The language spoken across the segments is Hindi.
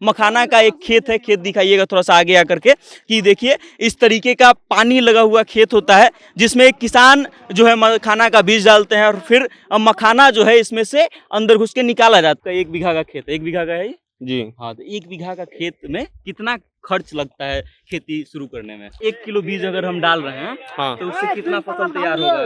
मखाना का एक खेत है, खेत दिखाइएगा थोड़ा सा आगे आकर के, कि देखिए इस तरीके का पानी लगा हुआ खेत होता है जिसमें किसान जो है मखाना का बीज डालते हैं और फिर मखाना जो है इसमें से अंदर घुस के निकाला जाता है। 1 बीघा का खेत है, 1 बीघा का है ये? जी। हाँ, तो 1 बीघा का खेत में कितना खर्च लगता है खेती शुरू करने में? 1 किलो बीज अगर हम डाल रहे हैं हाँ, तो उससे कितना फसल तैयार होगा?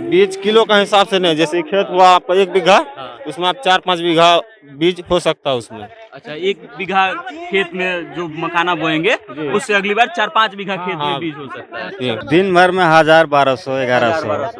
बीज किलो का हिसाब से नहीं, जैसे खेत हुआ आपका 1 बीघा, हाँ। उसमें आप 4-5 बीघा बीज हो सकता है उसमें। अच्छा, 1 बीघा खेत में जो मखाना बोएंगे उससे अगली बार 4-5 बीघा खेत में बीज हो सकता है। दिन भर में 1000, 1200, 1100,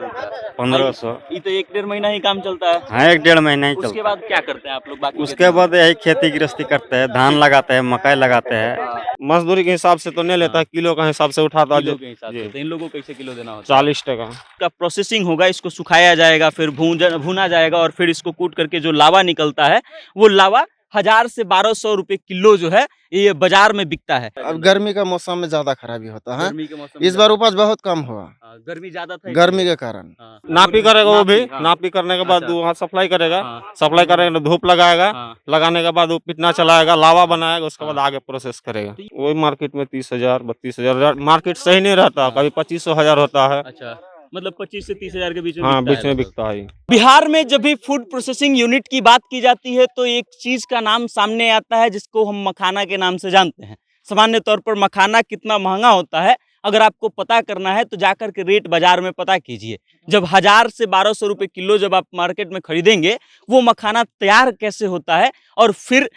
1500। ये तो 1-1.5 महीना ही काम चलता है। हाँ, 1-1.5 महीना ही उसके चलता बाद क्या करते हैं आप लोग बाकी? उसके बाद यही खेती गृहस्थी करते हैं, धान लगाते हैं, मकई लगाते हैं। मजदूरी के हिसाब से तो नहीं लेता, किलो का हिसाब से उठाता है। किलो के हिसाब से। तो इन लोगों को कैसे किलो देना होता है? 40 टका का प्रोसेसिंग होगा, इसको सुखाया जाएगा, फिर भूना जाएगा और फिर इसको कूट करके जो लावा निकलता है वो लावा 1000 से 1200 रुपए किलो जो है ये बाजार में बिकता है। अब गर्मी का मौसम में ज्यादा खराबी होता है। गर्मी के मौसम में इस बार उपज बहुत कम हुआ, गर्मी ज्यादा था गर्मी के कारण। नापी करेगा वो भी, हाँ। नापी करने के बाद अच्छा। वहाँ सप्लाई करेगा, हाँ। सप्लाई करेगा, धूप लगाएगा, हाँ। लगाने के बाद वो पिटना चलाएगा, लावा बनाएगा, उसके बाद आगे प्रोसेस करेगा। वही मार्केट में 30,000, 32,000, मार्केट सही नहीं रहता, कभी 2500 होता है। अच्छा, मतलब 25 से 30,000 के बीच में हाँ, बिकता बीच है में लगभग। बिकता है। बिहार में जब भी फूड प्रोसेसिंग यूनिट की बात की जाती है तो एक चीज का नाम सामने आता है जिसको हम मखाना के नाम से जानते हैं। सामान्य तौर पर मखाना कितना महंगा होता है अगर आपको पता करना है तो जाकर के रेट बाजार में पता कीजिए। जब 1000 से 1200 रुपए किलो जब आप मार्केट में खरीदेंगे, वो मखाना तैयार कैसे होता है और फिर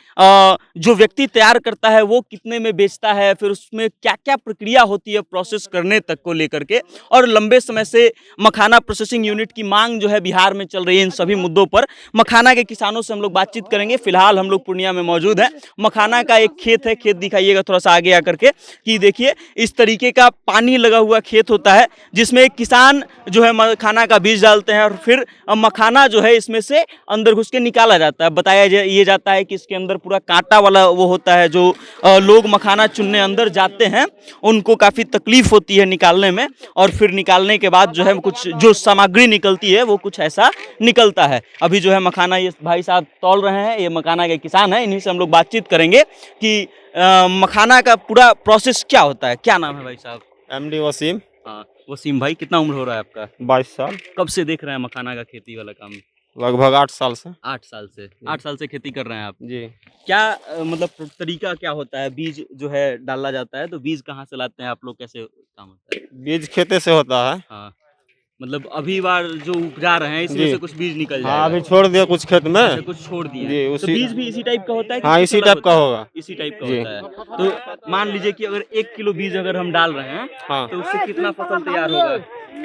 जो व्यक्ति तैयार करता है वो कितने में बेचता है, फिर उसमें क्या क्या प्रक्रिया होती है प्रोसेस करने तक को लेकर के, और लंबे समय से मखाना प्रोसेसिंग यूनिट की मांग जो है बिहार में चल रही है, इन सभी मुद्दों पर मखाना के किसानों से हम लोग बातचीत करेंगे। फिलहाल हम लोग पूर्णिया में मौजूद हैं। मखाना का एक खेत है, खेत दिखाइएगा थोड़ा सा आगे आकर के, कि देखिए इस तरीके का पानी लगा हुआ खेत होता है जिसमें किसान जो है मखाना का बीज डालते हैं और फिर मखाना जो है इसमें से अंदर घुस के निकाला जाता है। बताया ये जाता है कि इसके अंदर पूरा कांटा वाला वो होता है, जो लोग मखाना चुनने अंदर जाते हैं उनको काफ़ी तकलीफ होती है निकालने में, और फिर निकालने के बाद जो है कुछ जो सामग्री निकलती है वो कुछ ऐसा निकलता है। अभी जो है मखाना ये भाई साहब तौल रहे हैं, ये मखाना के किसान हैं, इन्हीं से हम लोग बातचीत करेंगे कि मखाना का पूरा प्रोसेस क्या होता है। क्या नाम है भाई साहब? MD वसीम। हाँ, वसीम भाई, कितना उम्र हो रहा है आपका? 22 साल। कब से देख रहे हैं मखाना का खेती वाला काम? लगभग 8 साल से। 8 साल से। 8 साल से खेती कर रहे हैं आप? जी। क्या मतलब तरीका क्या होता है? बीज जो है डाला जाता है तो बीज कहाँ से लाते हैं आप लोग, कैसे काम होता है? बीज खेते से होता है। हाँ, मतलब अभी बार जो उपजा रहे हैं इसमें जी। से कुछ बीज निकल जाएगा। हाँ, अभी छोड़ दिया कुछ खेत में। अच्छा, कुछ छोड़ दिए जी, हैं। तो उसी- बीज भी इसी टाइप का होता है कि हाँ, कुछ इसी अलग टाइप का होता है? होगा। इसी टाइप का जी। होता है। तो मान लीजिए कि अगर 1 किलो बीज अगर हम डाल रहे हैं हाँ, तो उससे कितना फसल तैयार होगा?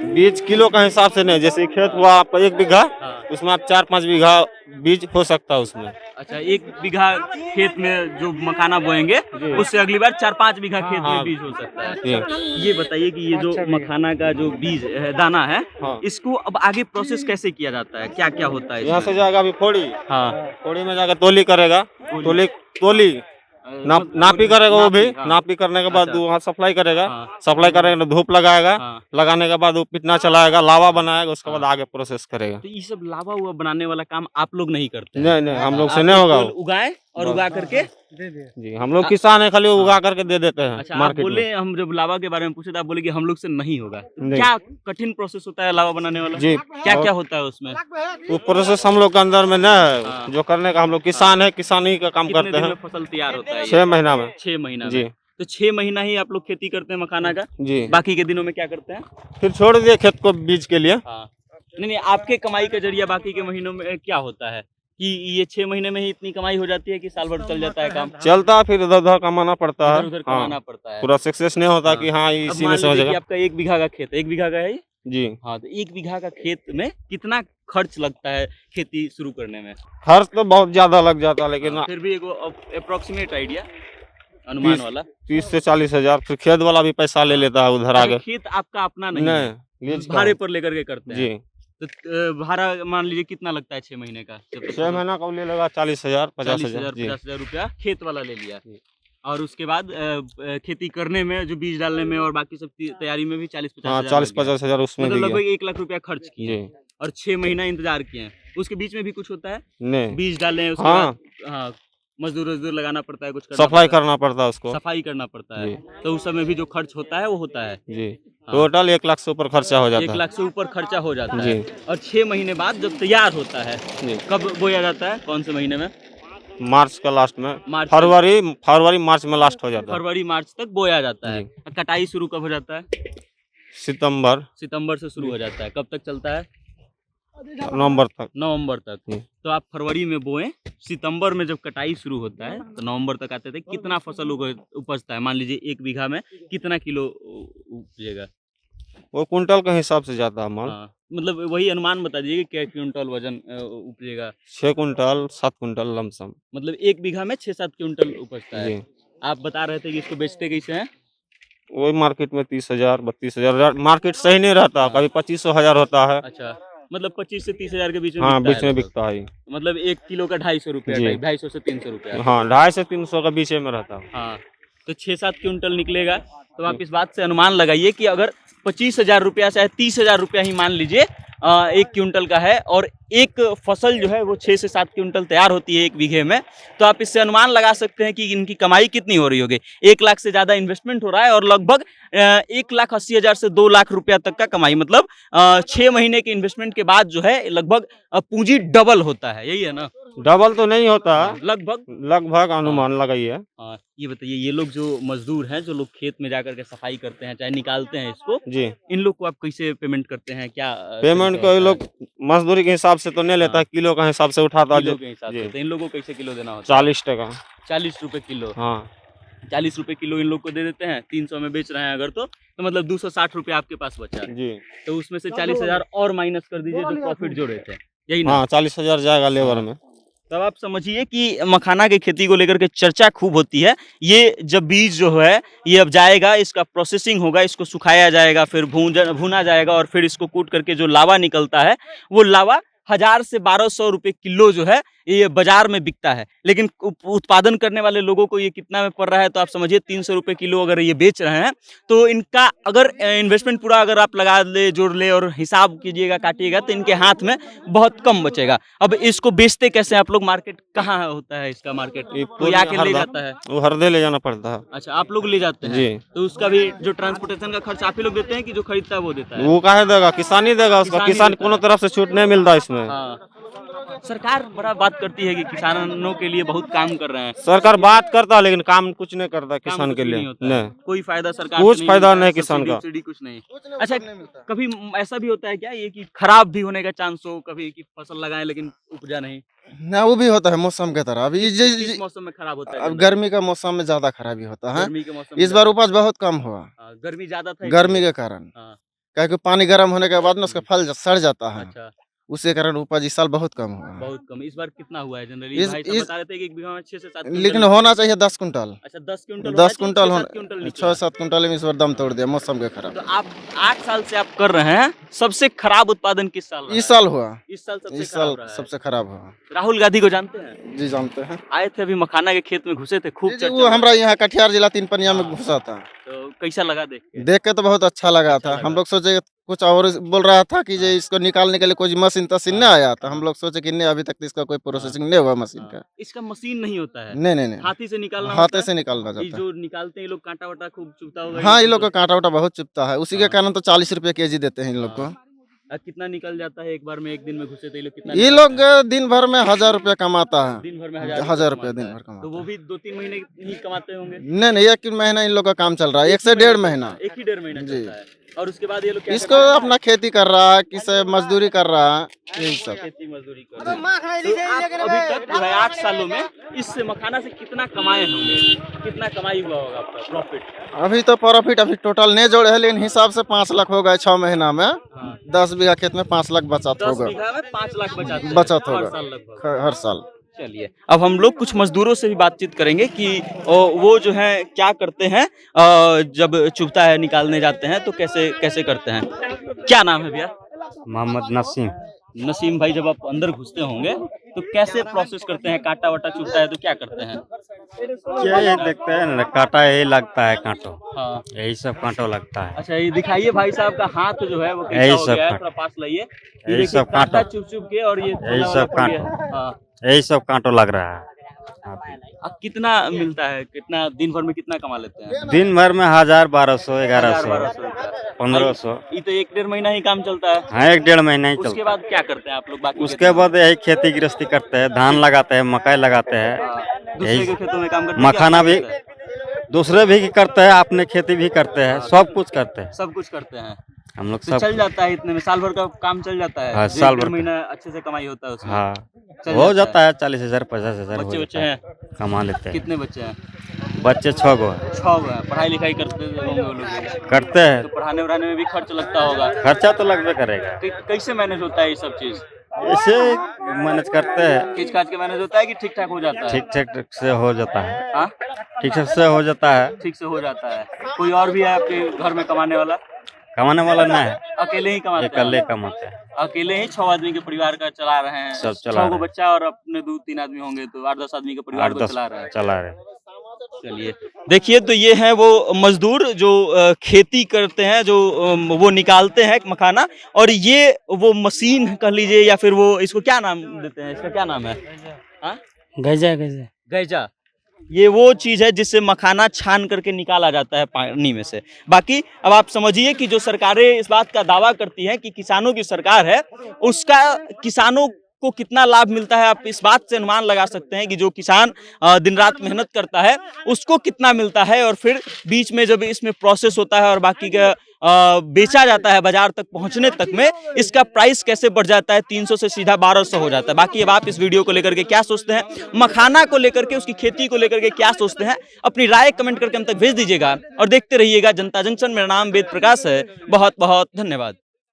बीज किलो का हिसाब से नहीं, जैसे खेत हुआ आपका 1 बीघा, हाँ। उसमें आप 4-5 बीघा बीज हो सकता है उसमें। अच्छा, 1 बीघा खेत में जो मखाना बोएंगे उससे अगली बार 4-5 बीघा खेत में हाँ। बीज हो सकता है। जी। ये बताइए कि ये जो मखाना का जो बीज है, दाना है, हाँ। इसको अब आगे प्रोसेस कैसे किया जाता है? क्या क्या होता है यहाँ इसमें? से जाएगा अभी फोड़ी, हाँ, फोड़ी में जाकर तोली करेगा, तोली नापी करेगा वो भी, हाँ। नापी करने के बाद अच्छा। वहाँ सप्लाई करेगा, हाँ। सप्लाई करेगा, धूप लगाएगा, हाँ। लगाने के बाद वो पिटना चलाएगा, लावा बनाएगा, उसके बाद आगे प्रोसेस करेगा। तो ये सब लावा हुआ बनाने वाला काम आप लोग नहीं करते हैं? नहीं नहीं, हम लोग से आप नहीं होगा केवल वो। उगाएं और उगा करके जी, हम लोग किसान है, खाली उगा करके दे देते हैं अच्छा, आप मार्केट बोले, में। हम जब लावा के बारे में पूछे तो आप बोले कि हम लोग से नहीं होगा। नहीं। क्या कठिन प्रोसेस होता है लावा बनाने वाला? जी, क्या क्या होता है उसमें? वो प्रोसेस हम लोग के अंदर में न है, हाँ। जो करने का हम लोग किसान है, किसानी का काम कितने करते दिन में हैं। फसल तैयार होता है? 6 महीना में। 6 महीना जी। में। तो 6 महीना ही आप लोग खेती करते हैं मखाना का? जी, बाकी के दिनों में क्या करते हैं? फिर छोड़ दिए खेत को बीज के लिए। हाँ, नहीं, आपके कमाई का जरिया बाकी के महीनों में क्या होता है कि ये 6 महीने में ही इतनी कमाई हो जाती है कि साल भर चल जाता है काम? चलता है, फिर इधर उधर कमाना पड़ता है। इधर हाँ, कमाना पड़ता है। पूरा सक्सेस नहीं होता कि हाँ अब इसी मान में से हो लीजिए कि जाएगा। आपका 1 बीघा का खेत है, 1 बीघा का है ये? जी। हाँ, तो 1 बीघा का खेत में कितना खर्च लगता है खेती शुरू करने में? खर्च तो बहुत ज्यादा लग जाता है, लेकिन फिर भी एगो अप्रोक्सीमेट आइडिया, अनुमान वाला। 30 से 40 हजार, फिर खेत वाला भी पैसा ले लेता है उधर आगे। खेत आपका अपना नहीं है, नहीं, लीज का भाड़े है। पर लेकर के करते हैं। जी, तो भाड़ा मान लीजिए कितना लगता है 6 महीने का? 6 महीना का ले लेगा 40,000, 40,000 50,000। जी, 50,000 रुपया खेत वाला ले लिया, और उसके बाद खेती करने में, जो बीज डालने में और बाकी सब तैयारी में भी 40-50 हाँ, हजार 40-50 हजार उसमें मतलब भी लगभग गया। 1 लाख रुपया खर्च किए जी, और 6 महीना इंतजार किए हैं। उसके बीच में भी कुछ होता है? नहीं। बीज डाले, उसके हाँ। बाद हाँ, मजदूर वजदूर लगाना पड़ता है, कुछ करना सफाई पड़ता करना पड़ता है उसको। है, सफाई करना पड़ता है। जी। तो उस समय भी जो खर्च होता है वो होता है। जी, हाँ। टोटल 1 लाख से ऊपर खर्चा हो जाता 1 है। लाख से ऊपर खर्चा हो जाता जी। है। और 6 महीने बाद जब तैयार होता है, जी, कब बोया जाता है, कौन से महीने में? मार्च का लास्ट में, मार्च फरवरी मार्च में लास्ट हो जाता है। फरवरी मार्च तक बोया जाता है। जी। और कटाई शुरू कब हो जाता है? सितंबर सितंबर से शुरू हो जाता है। कब तक चलता है? नवंबर तक। नवंबर तक। जी। तो आप फरवरी में बोए, सितंबर में जब कटाई शुरू होता है तो नवंबर तक आते थे। कितना फसल उपजता है? मान लीजिए 1 बीघा में कितना किलो उपजेगा? वो कुंटल के हिसाब से जाता है माल। हाँ, मतलब वही अनुमान बता दीजिए कि क्या क्विंटल वजन उपजेगा? 6 कुंटल 7 कुंटल लमसम। मतलब 1 बीघा में 6-7 क्विंटल उपजता है। जी, आप बता रहे थे कि इसको बेचते कैसे हैं? वही मार्केट में 30,000 32,000, मार्केट सही नहीं रहता, कभी 25,000 होता है। अच्छा, मतलब 25 से 30,000 के बीच में हाँ, बिकता बीच है में लगभग। बिकता है। मतलब 1 किलो का 250 रुपया, जी। 250 से 300 रुपया। हाँ, 250 से 300 के बीच में रहता है। हाँ, तो 6-7 क्विंटल निकलेगा। तो आप इस बात से अनुमान लगाइए कि अगर 25,000 रुपया चाहे 30,000 रुपया ही मान लीजिए 1 क्विंटल का है, और एक फसल जो है वो 6 से 7 क्विंटल तैयार होती है 1 बीघे में, तो आप इससे अनुमान लगा सकते हैं कि इनकी कमाई कितनी हो रही होगी। 1 लाख से ज़्यादा इन्वेस्टमेंट हो रहा है और लगभग 1,80,000 से 2 लाख रुपया तक का कमाई, मतलब 6 महीने के इन्वेस्टमेंट के बाद जो है लगभग पूंजी डबल होता है। यही है ना? डबल तो नहीं होता है, लगभग। अनुमान लगाइए। हाँ, ये बताइए, ये लोग जो मजदूर हैं, जो लोग खेत में जाकर के सफाई करते हैं चाहे निकालते हैं इसको, जी, इन लोग को आप कैसे पेमेंट करते हैं? क्या पेमेंट को ये लोग मजदूरी के हिसाब से तो नहीं लेता है, किलो का हिसाब से उठाता है। किलो के हिसाब से? जी। तो इन लोगों को कैसे किलो देना होता है? 40 टका। 40 रुपए किलो। हाँ, 40 रुपए किलो इन लोग को दे देते हैं। 300 में बेच रहे हैं अगर, तो मतलब 260 रुपये आपके पास बचा। जी। तो उसमें से 40,000 और माइनस कर दीजिए जो प्रॉफिट जोड़े थे, यही ना? हाँ, 40,000 जाएगा लेबर में। तब आप समझिए कि मखाना की खेती को लेकर के चर्चा खूब होती है। ये जब बीज जो है ये अब जाएगा, इसका प्रोसेसिंग होगा, इसको सुखाया जाएगा, फिर भूना जाएगा, और फिर इसको कूट करके जो लावा निकलता है, वो लावा 1000 से 1200 रुपये किलो जो है ये बाजार में बिकता है। लेकिन उत्पादन करने वाले लोगों को ये कितना में पड़ रहा है? तो आप समझिए 300 रुपये किलो अगर ये बेच रहे हैं, तो इनका अगर इन्वेस्टमेंट पूरा अगर आप लगा ले, जोड़ ले और हिसाब कीजिएगा, काटिएगा, तो इनके हाथ में बहुत कम बचेगा। अब इसको बेचते कैसे आप लोग? मार्केट कहाँ होता है इसका मार्केट? कोई आके ले जाता है? वो हरदे ले जाना पड़ता है। अच्छा, आप लोग ले जाते हैं? जी। तो उसका भी जो ट्रांसपोर्टेशन का खर्च आप ही लोग देते हैं कि जो खरीदता है वो देता है? वो काहे देगा, किसान ही देगा उसका। किसान ही किसान देता कोनो है। तरफ से छूट नहीं मिलता इसमें। हाँ, सरकार बड़ा बात करती है कि किसानों के लिए बहुत काम कर रहे हैं। सरकार बात करता है लेकिन काम कुछ नहीं करता काम किसान कुछ के भी लिए। नहीं होता है। नहीं, कोई फायदा सरकार कुछ से फायदा मिलता है, नहीं किसान का। सब्सिडी कुछ नहीं। अच्छा, कभी ऐसा भी होता है क्या ये कि खराब भी होने का चांस हो कभी, कि फसल लगाएं लेकिन उपजा नहीं? ना वो भी होता है मौसम के तरह। अभी किस मौसम में खराब होता है? अब गर्मी का मौसम में ज्यादा खराबी होता है। गर्मी के मौसम में इस बार ज्यादा- उपज बहुत कम हुआ, गर्मी ज्यादा था गर्मी इसलिए? के कारण। हाँ, क्योंकि पानी गर्म होने के बाद ना उसका फल सड़ जाता है, अच्छा, उसके कारण उपज इस साल बहुत कम हुआ है। बहुत कम। इस बार कितना हुआ है जनरली? इस- भाई साहब इस- बता रहे थे कि 1 बीघा में 6 से 7 लेकिन होना चाहिए 10 कुंटल। अच्छा, 10 क्विंटल 10 कुंटल होना, क्विंटल निकला। 6-7 कुंटल में इस बार दम तोड़ दिया मौसम के खराब। तो आप 8 साल से आप कर रहे हैं, सबसे खराब उत्पादन किस साल रहा इस है? साल हुआ, इस साल सबसे इस खराब साल रहा है। सबसे खराब हुआ। राहुल गांधी को जानते हैं? जी जानते हैं। आए थे अभी मखाना के खेत में, घुसे थे, खूब जी, चर्चा वो हुआ। हमारा यहाँ कटिहार जिला 3 पनिया में घुसा था। तो कैसा लगा देख के? देख के तो बहुत अच्छा लगा अच्छा था। लगा। हम लोग सोचे कुछ और बोल रहा था कि जो इसको निकालने के लिए कोई मशीन तशीन नहीं आया, तो हम लोग सोचे कि नहीं, अभी तक तो इसका कोई प्रोसेसिंग नहीं हुआ मशीन का। इसका मशीन नहीं होता है? नहीं नहीं नहीं, हाथी से निकालना होता हाथे है? से निकालना ये जाता है। जो निकालते हैं ये लोग, कांटा वाटा खूब चुभता होगा? हाँ, ये लोग का कांटा वाटा बहुत चुभता है, उसी के हाँ। कारण तो 40 रुपये केजी देते हैं इन लोग को। कितना निकल जाता है एक बार में? एक दिन में घुसे तो ये लोग कितना ये निकालते लोग हैं? दिन भर में 1000 रुपया कमाता है। दिन भर में 1000 रुपया कमाता दिन है। भर कमाता तो वो है। भी 2-3 महीने ही कमाते होंगे? नहीं नहीं, 1 महीना इन लोग का काम चल रहा है, 1 से 1.5 महीना। 1 ही 1.5 महीना जी। चलता है। और उसके बाद ये लोग क्या इसको करते हैं? अपना खेती कर रहा है, किसे मजदूरी कर रहा है, यही सब। खेती मजदूरी कर रहे हैं। तो आप अभी तक जो है 8 सालों में इस मखाना से कितना कमाए होंगे? कितना कमाई हुआ होगा आपका प्रॉफिट? अभी तो प्रॉफिट अभी टोटल नहीं जोड़े है, लेकिन हिसाब से 5 लाख हो गए 6 महीना में। हाँ। 10 बीघा खेत में 5 लाख बचत 10 होगा, बीघा में 5 लाख बचत बचत हर होगा साल लगभग। हर साल। चलिए, अब हम लोग कुछ मजदूरों से भी बातचीत करेंगे कि वो जो है क्या करते हैं, जब चुभता है निकालने जाते हैं तो कैसे कैसे करते हैं। क्या नाम है भैया? मोहम्मद नसीम। नसीम भाई, जब आप अंदर घुसते होंगे तो कैसे प्रोसेस करते हैं? कांटा वाटा चुभता है तो क्या करते हैं? क्या ये देखते हैं ना, कांटा यही लगता है, कांटो हाँ, यही सब कांटो लगता है। अच्छा, ये दिखाइए भाई साहब का हाथ जो है वो कैसा यही हो सब गया है, कांटा। थोड़ा पास लाइए। ये यही देखिए सब कांटा कांटा। चुभ चुभ के, और ये यही वाला सब पड़ गया। कांटा। हाँ, यही सब कांटो लग रहा है। हाँ, कितना मिलता है, कितना दिन भर में कितना कमा लेते हैं? दिन भर में 1000, 1200, 1100, 1200 1500। ये तो 1-1.5 महीना ही काम चलता है। हाँ, 1-1.5 महीना ही उसके चलता बाद क्या करते हैं आप लोग बाकी? उसके बाद यही खेती गृहस्थी करते हैं, धान लगाते हैं, मकई लगाते हैं, दूसरे यही के खेतों में काम करते हैं? मखाना क्या भी करते हैं? दूसरे भी करते हैं, अपने खेती भी करते हैं, सब कुछ करते हैं सब कुछ करते हैं। हम लोग तो सब। चल जाता है इतने में, साल भर का काम चल जाता है? हाँ, जो साल 1-1.5 भर का। महीना अच्छे से कमाई होता है उसमें? हाँ, चल हो जाता है 40,000, 50,000 हो बच्चे जाता हैं? है, कमा लेते हैं। कितने बच्चे हैं? बच्चे 6 गो हैं। 6 गो हैं। पढ़ाई लिखाई करते होंगे वो लोग? करते हैं, तो पढ़ाने वढ़ाने में भी खर्च लगता होगा? खर्चा तो लगबे करेगा। कैसे मैनेज होता है ये सब चीज? ऐसे मैनेज करते हैं, खींच खाच के मैनेज होता है कि ठीक ठाक हो जाता है? ठीक ठाक से हो जाता है। हाँ, ठीक ठाक से हो जाता है। ठीक से हो जाता है। कोई और भी है आपके घर में कमाने वाला? कमाने वाला नहीं है, अकेले ही कमाते हैं? अकेले कमाते हैं, अकेले ही 6 आदमी के परिवार का चला रहे हैं? सब चला 6 गो रहे हैं। बच्चा और अपने 2-3 आदमी होंगे तो 8-10 आदमी के परिवार को 8-10 चला रहे हैं। चला रहे हैं। चलिए, देखिए तो ये हैं वो मजदूर जो खेती करते हैं, जो वो निकालते हैं मखाना, और ये वो मशीन कह लीजिए या फिर वो इसको क्या नाम देते हैं, इसका क्या नाम है? हाँ, गैजा गैजा। ये वो चीज़ है जिससे मखाना छान करके निकाला जाता है पानी में से। बाकी अब आप समझिए कि जो सरकारें इस बात का दावा करती हैं कि किसानों की सरकार है, उसका किसानों को कितना लाभ मिलता है, आप इस बात से अनुमान लगा सकते हैं कि जो किसान दिन रात मेहनत करता है उसको कितना मिलता है, और फिर बीच में जब इसमें प्रोसेस होता है और बाकी का बेचा जाता है बाजार तक पहुंचने तक में, इसका प्राइस कैसे बढ़ जाता है, 300 से सीधा 1200 हो जाता है। बाकी अब आप इस वीडियो को लेकर के क्या सोचते हैं, मखाना को लेकर के, उसकी खेती को लेकर के क्या सोचते हैं, अपनी राय कमेंट करके हम तक भेज दीजिएगा और देखते रहिएगा जनता जंक्शन। मेरा नाम वेद प्रकाश है। बहुत बहुत धन्यवाद।